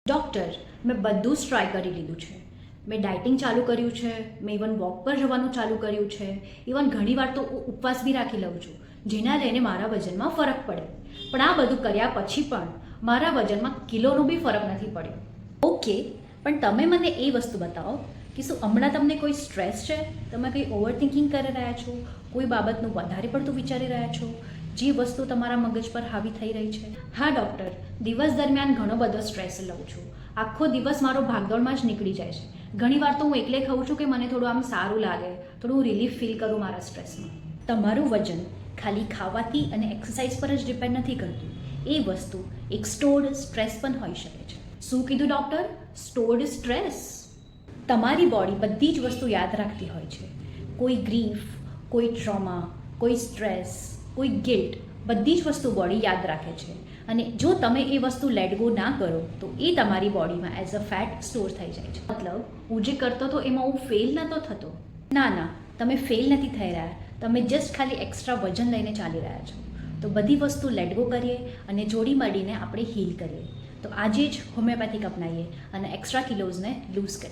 Doctor, મેં બધું જ ટ્રાય કરી લીધું છે. મેં ડાયટિંગ ચાલુ કર્યું છે, મેં ઇવન વોક પર જવાનું ચાલુ કર્યું છે, ઇવન ઘણીવાર તો ઉપવાસ બી રાખી લઉં છું, જેના લઈને મારા વજનમાં ફરક પડે. પણ આ બધું કર્યા પછી પણ મારા વજનમાં કિલોનો બી ફરક નથી પડ્યો. ઓકે, પણ તમે મને એ વસ્તુ બતાવો કે શું હમણાં તમને કોઈ સ્ટ્રેસ છે? તમે કંઈ ઓવરથિંકિંગ કરી રહ્યા છો? કોઈ બાબતનું વધારે પડતું વિચારી રહ્યા છો? જે વસ્તુ તમારા મગજ પર હાવી થઈ રહી છે? હા ડૉક્ટર, દિવસ દરમિયાન ઘણો બધો સ્ટ્રેસ લઉં છું. આખો દિવસ મારો ભાગદોડમાં જ નીકળી જાય છે. ઘણીવાર તો હું એકલે ખાઉં છું કે મને થોડું આમ સારું લાગે, થોડું રિલીફ ફીલ કરું મારા સ્ટ્રેસમાં. તમારું વજન ખાલી ખાવાથી અને એક્સરસાઇઝ પર જ ડિપેન્ડ નથી કરતું. એ વસ્તુ એક સ્ટોર્ડ સ્ટ્રેસ પણ હોઈ શકે છે. શું કીધું ડૉક્ટર? Stored stress? તમારી બોડી બધી જ વસ્તુ યાદ રાખતી હોય છે. કોઈ ગ્રીફ, કોઈ ટ્રોમા, કોઈ સ્ટ્રેસ, કોઈ ગિલ્ટ, બધી જ વસ્તુ બોડી યાદ રાખે છે. અને જો તમે એ વસ્તુ લેટ ગો ના કરો તો એ તમારી બોડીમાં એઝ અ ફેટ સ્ટોર થઈ જાય છે. મતલબ હું જે કરતો હતો એમાં હું ફેલ નહોતો થતો. ના, તમે ફેલ નથી થઈ રહ્યા. તમે જસ્ટ ખાલી એક્સ્ટ્રા વજન લઈને ચાલી રહ્યા છો. તો બધી વસ્તુ લેટ ગો કરીએ અને જોડી મળીને આપણે હીલ કરીએ. તો આજે જ હોમિયોપેથિક અપનાવીએ અને એક્સ્ટ્રા કિલોઝને લૂઝ કરીએ.